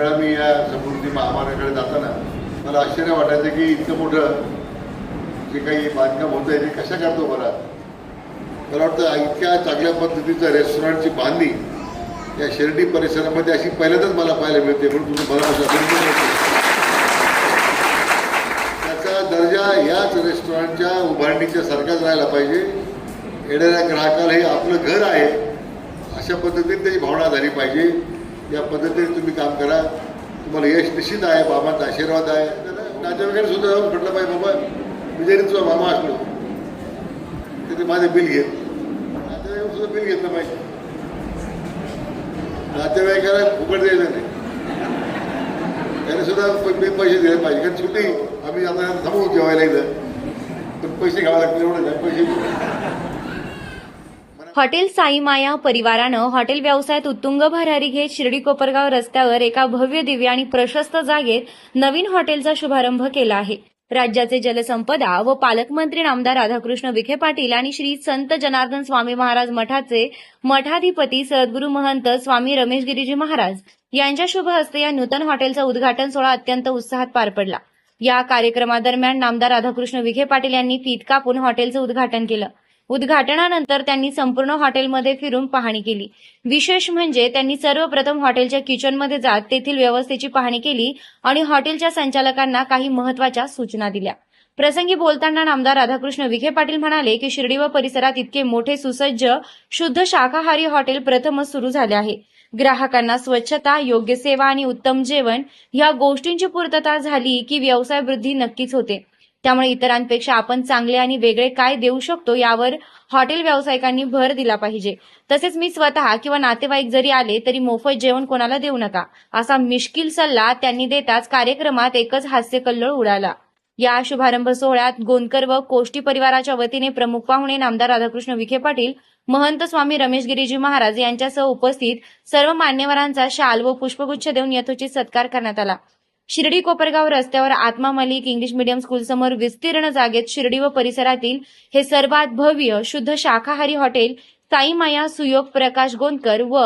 वेळा मी या समृद्धी महामार्गाकडे जाताना मला आश्चर्य वाटायचं की इतकं मोठं जे काही बांधकाम होतं आहे ते कशा करतो बरं. मला वाटतं इतक्या चांगल्या पद्धतीचं रेस्टॉरंटची बांधणी या शिर्डी परिसरामध्ये अशी पहिल्यांदाच मला पाहायला मिळते. म्हणून तुझं मला त्याचा दर्जा याच रेस्टॉरंटच्या उभारणीच्या सारखाच राहायला पाहिजे. येणाऱ्या ग्राहकाला हे आपलं घर आहे अशा पद्धतीने त्याची भावना झाली पाहिजे. या पद्धतीने तुम्ही काम करा. तुम्हाला यश निश्चित आहे. बाबांचा आशीर्वाद आहे. नातेवाईकांना सुद्धा जाऊन म्हटलं पाहिजे बाबा मी जरी तुझा मामा असलो तरी माझे बिल घेत. नातेवाईकांना सुद्धा बिल घेतलं पाहिजे. नातेवाईकाला फुकट द्यायचं नाही. त्याने सुद्धा पैसे दिले पाहिजे. कारण सुट्टी आम्ही आता थांबू जेवायला इथं पण पैसे घ्यावे लागतील एवढं नाही. पैसे हॉटेल साई माया परिवारानं हॉटेल व्यवसायात उत्तुंग भरारी घेत शिर्डी कोपरगाव रस्त्यावर एका भव्य दिव्य आणि प्रशस्त जागेत नवीन हॉटेलचा शुभारंभ केला आहे. राज्याचे जलसंपदा व पालकमंत्री नामदार राधाकृष्ण विखे पाटील आणि श्री संत जनार्दन स्वामी महाराज मठाचे मठाधिपती सद्गुरू महंत स्वामी रमेश गिरीजी महाराज यांच्या शुभ हस्ते या नूतन हॉटेलचा उद्घाटन सोहळा अत्यंत उत्साहात पार पडला. या कार्यक्रमादरम्यान नामदार राधाकृष्ण विखे पाटील यांनी फीत कापून हॉटेलचं उद्घाटन केलं. उद्घाटनानंतर त्यांनी संपूर्ण हॉटेलमध्ये फिरून पाहणी केली. विशेष म्हणजे त्यांनी सर्वप्रथम हॉटेलच्या किचनमध्ये जात तेथील व्यवस्थेची पाहणी केली आणि हॉटेलच्या संचालकांना काही महत्त्वाच्या सूचना दिल्या. प्रसंगी बोलताना नामदार राधाकृष्ण विखे पाटील म्हणाले की शिर्डी व परिसरात इतके मोठे सुसज्ज शुद्ध शाकाहारी हॉटेल प्रथमच सुरू झाले आहे. ग्राहकांना स्वच्छता, योग्य सेवा आणि उत्तम जेवण या गोष्टींची पूर्तता झाली की व्यवसाय वृद्धी नक्कीच होते. त्यामुळे इतरांपेक्षा आपण चांगले आणि वेगळे काय देऊ शकतो यावर हॉटेल व्यावसायिकांनी भर दिला पाहिजे. तसेच मी स्वतः किंवा नातेवाईक जरी आले तरी मोफत जेवण कोणाला देऊ नका असा मिश्किल सल्ला त्यांनी देताच कार्यक्रमात एकच हास्यकल्लोळ उडाला. या शुभारंभ सोहळ्यात गोंदकर व कोष्टी परिवाराच्या वतीने प्रमुख पाहुणे नामदार राधाकृष्ण विखे पाटील, महंत स्वामी रमेश गिरीजी महाराज यांच्यासह उपस्थित सर्व मान्यवरांचा शाल व पुष्पगुच्छ देऊन यथोचित सत्कार करण्यात आला. शिर्डी कोपरगाव रस्त्यावर आत्मा मलिक इंग्लिश मीडियम स्कूल समोर विस्तीर्ण जागेत शिर्डी व परिसरातील हे सर्वात भव्य शुद्ध शाकाहारी हॉटेल साई माया सुयोग प्रकाश गोंदकर व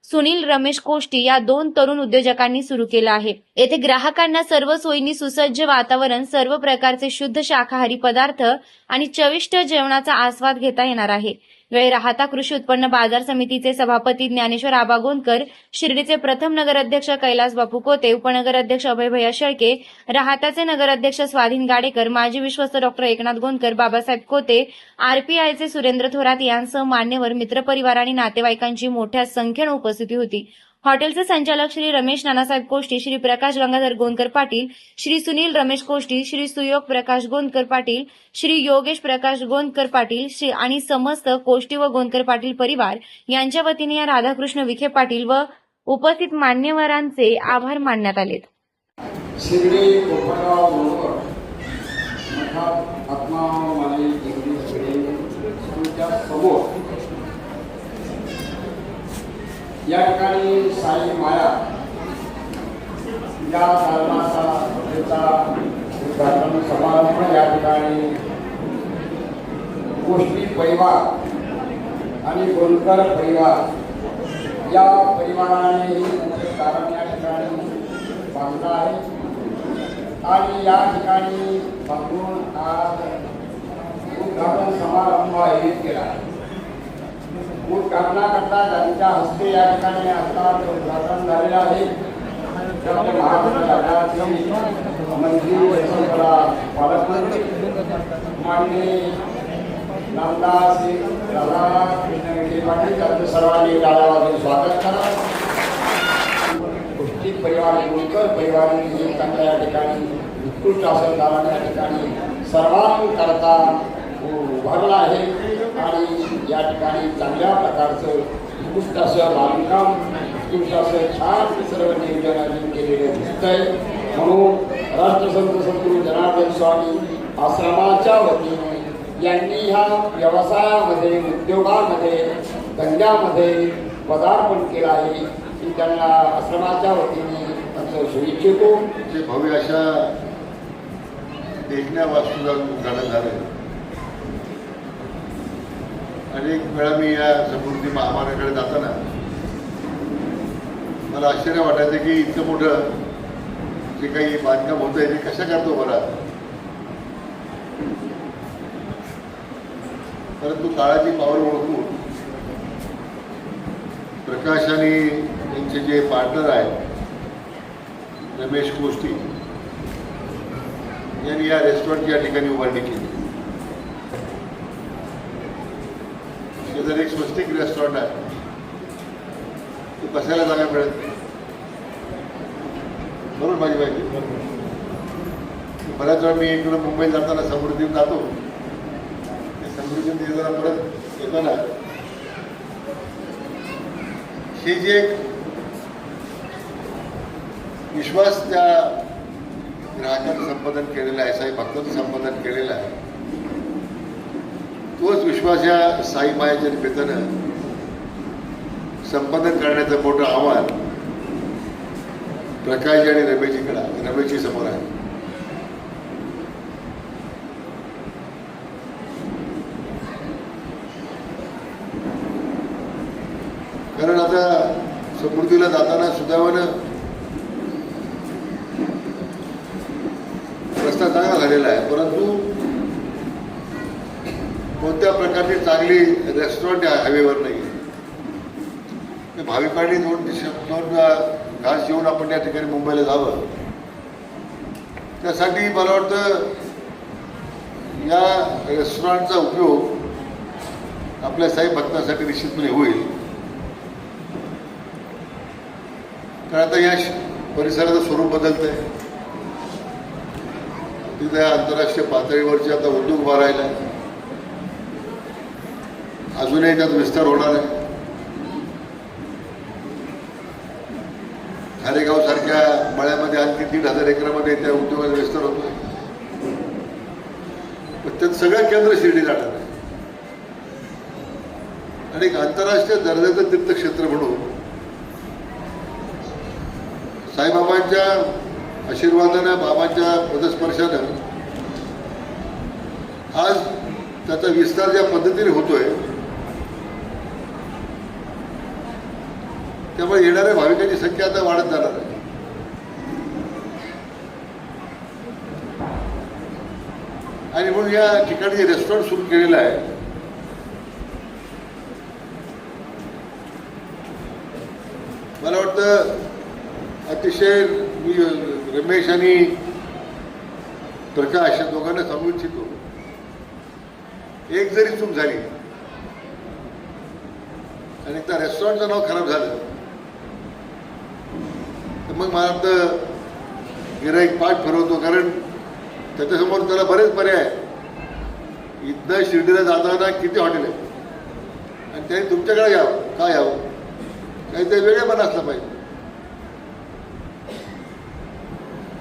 सुनील रमेश कोष्टी या दोन तरुण उद्योजकांनी सुरू केलं आहे. येथे ग्राहकांना सर्व सोयींनी सुसज्ज वातावरण, सर्व प्रकारचे शुद्ध शाकाहारी पदार्थ आणि चविष्ट जेवणाचा आस्वाद घेता येणार आहे. वेळ राहता कृषी उत्पन्न बाजार समितीचे सभापती ज्ञानेश्वर आबा गोंदकर, शिर्डीचे प्रथम नगराध्यक्ष कैलास बापू कोते, उपनगराध्यक्ष अभय भैया शेळके, राहताचे नगराध्यक्ष स्वाधीन गाडेकर, माजी विश्वस्त डॉक्टर एकनाथ गोंदकर, बाबासाहेब कोते, आरपीआयचे सुरेंद्र थोरात यांसह मान्यवर, मित्रपरिवार आणि नातेवाईकांची मोठ्या संख्येने उपस्थिती होती. हॉटेलचे संचालक श्री रमेश नानासाहेब कोष्टी, श्री प्रकाश गंगाधर गोंदकर पाटील, श्री सुनील रमेश कोष्टी, श्री सुयोग प्रकाश गोंदकर पाटील, श्री योगेश प्रकाश गोंदकर पाटील आणि समस्त कोष्टी व गोंदकर पाटील परिवार यांच्या वतीने या राधाकृष्ण विखे पाटील व उपस्थित मान्यवरांचे आभार मानण्यात आले. शिर्डी कोपरगाव मठात आत्मा मलिक इंग्लिश स्कूलच्या समोर या ठिकाणी साई माया या दालनाचा उद्घाटन समारंभ या ठिकाणी कोष्टी परिवार आणि गोंदकर परिवार या परिवाराने कारण या ठिकाणी बांधला आहे आणि या ठिकाणी बांधून आज उद्घाटन समारंभ आयोजित केला आहे. उद्घाटनाकरता ज्यांच्या हस्ते या ठिकाणी आता उद्घाटन झालेलं आहे मंत्री पालकमंत्री माननीय नामदार श्री राधाकृष्ण विखे पाटील यांचं सर्वांनी टाळ्या वाजवून स्वागत करा. कोष्टी परिवार, गोंदकर परिवाराने चांगल्या या ठिकाणी उत्कृष्ट असं कारण या ठिकाणी सर्वांकरता उभारला आहे आणि या ठिकाणी चांगल्या प्रकारचं उत्कृष्ट असं बांधकाम, उत्कृष्ट असं छान सर्व नियोजन केलेलं दिसतंय. म्हणून राष्ट्रसंत सद्गुरू जनार्दन स्वामी आश्रमाच्या वतीने यांनी ह्या व्यवसायामध्ये, उद्योगामध्ये, धंद्यामध्ये पदार्पण केलं आहे की त्यांना आश्रमाच्या वतीने असं शुभेच्छितो. जे भव्य अशा देखण्या वास्तूला उद्घाटन झालं. अनेक वेळा मी या समृद्धी महामार्गाकडे जाताना मला आश्चर्य वाटायचं की इतकं मोठं जे काही बांधकाम होतं आहे ते कशा करतो बरा, परंतु काळाची पावलं ओळखून प्रकाश आणि त्यांचे जे पार्टनर आहेत रमेश कोष्टी यांनी या रेस्टॉरंटची या ठिकाणी उभारणी केली. शेजारी एक स्वस्तिक रेस्टॉरंट आहे, ते बसायला जागा मिळत नाही. बरोबर माझी माहिती. बऱ्याच वेळा मी इकडं मुंबईत जाताना समृद्धीत जातो, समृद्धीत येताना परत येताना हे जे एक विश्वास त्या ग्राहकांचं संपादन केलेलं आहे, साई भक्तांचं संपादन केलेलं आहे, तोच विश्वास या साई मायाच्या निमित्तानं संपादन करण्याचं मोठं आव्हान प्रकाशजी आणि रमेशजी समोर आहे. कारण आता समृद्धीला जाताना सुदैवानं रस्ता चांगला झालेला आहे, परंतु कोणत्या प्रकारची चांगली रेस्टॉरंट हायवेवर नाही. भाविकांनी दोन घास येऊन आपण त्या ठिकाणी मुंबईला जावं, त्यासाठी मला वाटतं या रेस्टॉरंटचा उपयोग आपल्या साई भक्तांसाठी निश्चितपणे होईल. कारण आता या परिसराचं स्वरूप बदलतंय, तिथे आंतरराष्ट्रीय पातळीवरचे आता उद्योग उभा राहिला आहे, अजूनही त्यात विस्तार होणार आहे. खारेगाव सारख्या मळ्यामध्ये आणखी 1,500 एकरामध्ये त्या उद्योगाचा विस्तार होतोय. त्यात सगळं केंद्र शिर्डी जाणार आहे आणि एक आंतरराष्ट्रीय दर्जाचं तीर्थक्षेत्र म्हणून साईबाबांच्या आशीर्वादानं, बाबांच्या पदस्पर्शानं आज त्याचा विस्तार ज्या पद्धतीने होतोय, त्यामुळे येणाऱ्या भाविकांची संख्या आता वाढत जाणार आहे. आणि म्हणून या ठिकाणी जे रेस्टॉरंट सुरू केलेलं आहे, मला वाटतं अतिशय मी रमेश आणि प्रकाश या दोघांना सांगू इच्छितो, एक जरी चूक झाली आणि त्या रेस्टॉरंटचं नाव खराब झालं तर मग मला वाटतं गिऱ्हाईक पाठ फिरवतो. कारण त्याच्यासमोर त्याला बरेच पर्याय आहे. इथनं शिर्डीला जाताना किती हॉटेल आहेत आणि त्यांनी तुमच्याकडे यावं, का यावं, काहीतरी वेगळेपणा असलं पाहिजे.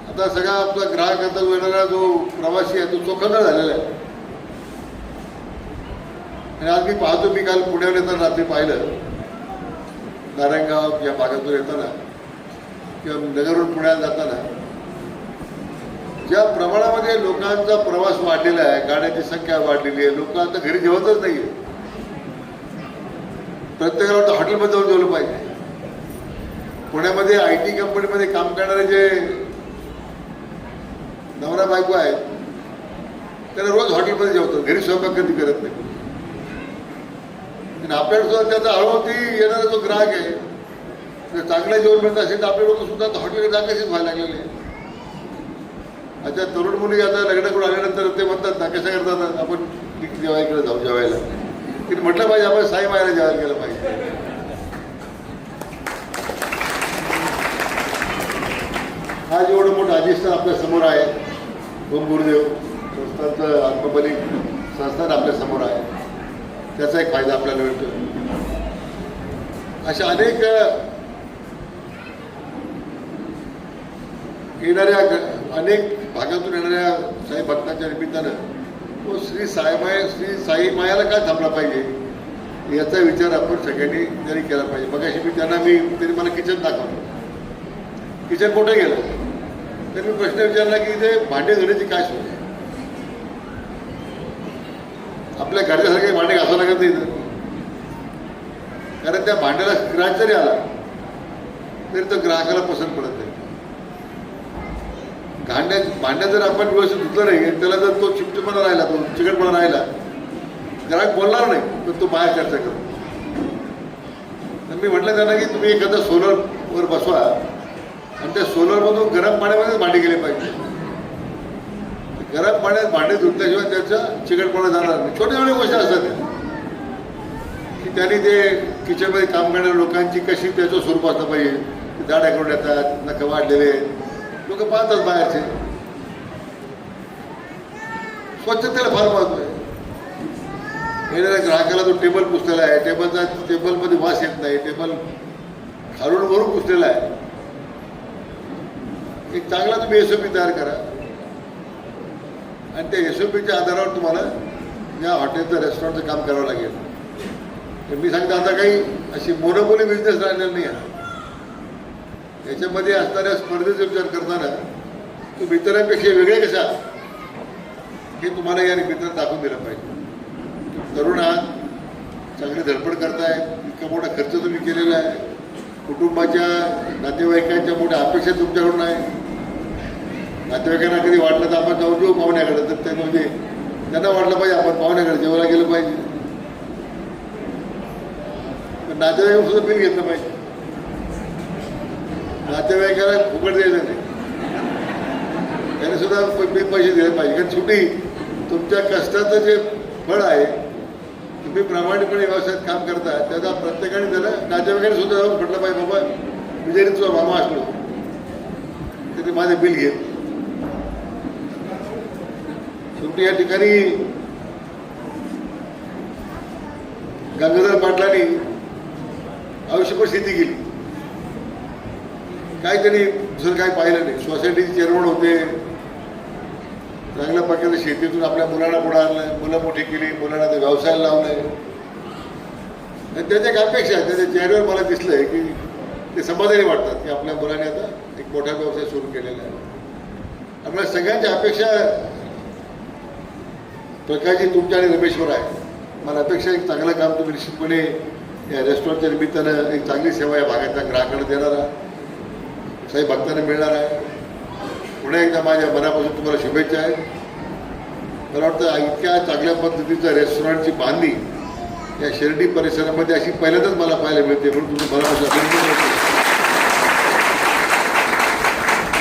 आता सगळा आपला ग्राहकाचा येणारा जो प्रवासी आहे तो चोखंदळ झालेला आहे. आणि आज मी पाहतो, मी काल पुण्यावर येताना रात्री पाहिलं, नारायणगाव या भागातून येताना किंवा नगरवरून पुण्याला जाताना ज्या प्रमाणामध्ये लोकांचा प्रवास वाढलेला आहे, गाड्यांची संख्या वाढलेली आहे, लोक आता घरी जेवतच नाही आहे. प्रत्येकाला वाटतं हॉटेलमध्ये जाऊन जेवलं पाहिजे. पुण्यामध्ये IT कंपनीमध्ये काम करणारे जे नवरा बायको आहेत त्याला रोज हॉटेलमध्ये जेवतात, घरी स्वयंपाक कधी करत नाही. आणि आपल्याकडे सुद्धा त्याचा हळूहळू येणारा जो ग्राहक आहे, जर चांगलं जेवण मिळत असेल तर आपले लोक सुद्धा हॉटेलकडे जाण्याचीच व्हायला लागलेले आहे. अच्छा, तरुण मुली आता लग्न करून आल्यानंतर ते म्हणतात ना, कसं करतात, आपण जेवायकडे जाऊ जेवायला. तिने म्हटलं पाहिजे आपण साई मायाला जेवायला गेलं पाहिजे. आज एवढं मोठं अधिष्ठान आपल्या समोर आहे, ओम गुरुदेव संस्थांचं आत्मबली संस्थान आपल्या समोर आहे, त्याचा एक फायदा आपल्याला मिळतो. अशा अनेक येणाऱ्या अनेक भागातून येणाऱ्या साई भक्तांच्या निमित्तानं तो श्री साई मायाला काय थांबला पाहिजे याचा विचार आपण सगळ्यांनी तरी केला पाहिजे. मगाशी मी त्यांनी मला किचन दाखवलं, किचन कुठे गेलं तर मी प्रश्न विचारला की इथे भांडे धुण्याची काय सोय आहे. आपल्या घरच्यासारखे भांडे घासावं लागत नाही, कारण त्या भांड्याला स्क्रॅच जरी आला तरी तो ग्राहकाला पसंत पडत नाही. भांड्यात जर आपण व्यवस्थित धुतलं नाही आणि त्याला जर तो चिपचिपणा राहिला, तो चिकटपणा राहिला, ग्राहक बोलणार नाही, पण तो बाहेर चर्चा करतो. तर मी म्हटलं त्यांना की तुम्ही एखादा सोलरवर बसवा आणि त्या सोलरमधून गरम पाण्यामध्येच भांडी गेले पाहिजे. गरम पाण्यात भांडे धुतल्याशिवाय त्याचा चिकटपणा जाणार नाही. छोट्या छोट्या गोष्टी असतात त्या की त्यांनी ते किचनमध्ये काम करणाऱ्या लोकांची कशी त्याचं स्वरूप असलं पाहिजे. दाढ्या करून येतात, नखं वाढलेले लोक पाहतात बाहेरचे. स्वच्छतेला फार महत्व आहे. येणाऱ्या ग्राहकाला तो टेबल पुसलेला आहे, टेबलमध्ये वास येत नाही, टेबल खालून वरून पुसलेला आहे. एक चांगला तुम्ही SOP तयार करा आणि त्या SOPच्या आधारावर तुम्हाला या हॉटेलचं रेस्टॉरंटचं काम करावं लागेल. तर मी सांगतो आता काही अशी मोनोपोली बिझनेस राहिलेला नाही आहे. याच्यामध्ये असणाऱ्या स्पर्धेचा विचार करताना तुम्ही इतरांपेक्षा वेगळे कशा हे तुम्हाला या निमित्तानं दाखवून दिलं पाहिजे. तरुण आहात, चांगली धडपड करताय, इतका मोठा खर्च तुम्ही केलेला आहे, कुटुंबाच्या नातेवाईकांच्या मोठ्या अपेक्षा तुमच्याकडून आहे. नातेवाईकांना कधी वाटलं तर आपण जाऊन जेऊ पाहुण्याकडे, तर ते म्हणजे त्यांना वाटलं पाहिजे आपण पाहुण्याकडे जेवायला गेलं पाहिजे. पण नातेवाईकांना सुद्धा बिल घेतलं पाहिजे. नातेवाईकाला फुकट द्यायचं नाही, त्याने सुद्धा बिल पैसे दिले पाहिजे. कारण शेवटी तुमच्या कष्टाचं जे फळ आहे, तुम्ही प्रामाणिकपणे व्यवसायात काम करता, त्याचा प्रत्येकाने त्याला नातेवाईकाने सुद्धा जाऊन म्हटलं पाहिजे बाबा मी जरी तुझा मामा असलो तरी माझे बिल घे. शेवटी या ठिकाणी गंगाधर पाटलांनी आयुष्यभर शेती केली, काय त्यांनी दुसरं काय पाहिलं नाही. सोसायटीचे चेअरमन होते, चांगल्या प्रकारे शेतीतून आपल्या मुलांना पुढे आणलं, मुलं मोठी केली, मुलांना ते व्यवसायाला लावलंय. आणि त्याच्या काय अपेक्षा आहे, त्याच्या चेहऱ्यावर मला दिसलंय की ते समाधानी वाटतात की आपल्या मुलाने आता एक मोठा व्यवसाय सुरू केलेला आहे. आपल्या सगळ्यांच्या अपेक्षा प्रकाशजी तुमच्या आणि रमेशवर आहे. मला अपेक्षा एक चांगलं काम तुम्ही निश्चितपणे या रेस्टॉरंटच्या निमित्तानं एक चांगली सेवा या भागाच्या ग्राहकांना देणारा काही भक्तांना मिळणार आहे. पुन्हा एकदा माझ्या मनापासून तुम्हाला शुभेच्छा आहेत. मला वाटतं इतक्या चांगल्या पद्धतीचं रेस्टॉरंटची बांधणी या शिर्डी परिसरामध्ये अशी पहिल्यांदाच मला पाहायला मिळते, म्हणून तुम्ही मनापासून अभिनंदन करतो.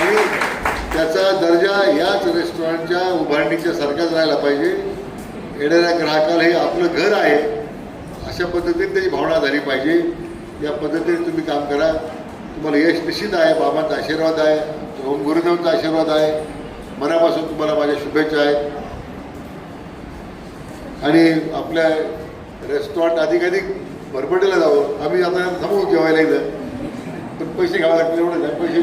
आणि त्याचा दर्जा याच रेस्टॉरंटच्या उभारणीच्या सारखाच राहायला पाहिजे. येणाऱ्या ग्राहकाला हे आपलं घर आहे अशा पद्धतीने त्याची भावना झाली पाहिजे. या पद्धतीने तुम्ही काम करा. तुम्हाला यश निश्चित आहे. बाबांचा आशीर्वाद आहे, ओम गुरुदेवांचा आशीर्वाद आहे. मनापासून तुम्हाला माझ्या शुभेच्छा आहेत. आणि आपल्या रेस्टॉरंट अधिकाधिक भरभटेला जावं. आम्ही आता थांबू जेवायला इथं, पण पैसे घ्यावे लागतील एवढं नाही. पैसे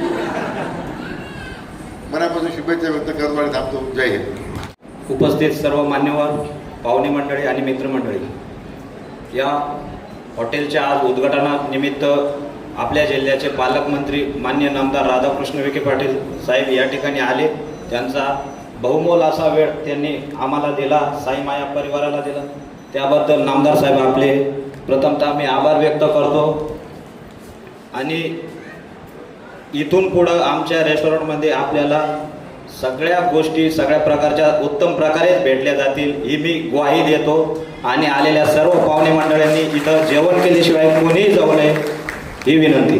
मनापासून शुभेच्छा व्यक्त करतो आणि थांबतो. जय हिंद. उपस्थित सर्व मान्यवर, पाहुणे मंडळी आणि मित्रमंडळी, या हॉटेलच्या आज उद्घाटनानिमित्त आपल्या जिल्ह्याचे पालकमंत्री माननीय नामदार राधाकृष्ण विखे पाटील साहेब या ठिकाणी आले. त्यांचा बहुमोल असा वेळ त्यांनी आम्हाला दिला, साईमाया परिवाराला दिला. त्याबद्दल नामदार साहेब आपले प्रथमतः मी आभार व्यक्त करतो. आणि इथून पुढं आमच्या रेस्टॉरंटमध्ये आपल्याला सगळ्या गोष्टी सगळ्या प्रकारच्या उत्तम प्रकारेच भेटल्या जातील ही मी ग्वाही देतो. आणि आलेल्या सर्व पाहुणे मंडळींनी इथं जेवण केल्याशिवाय कोणीही जाऊ नये ही विनंती.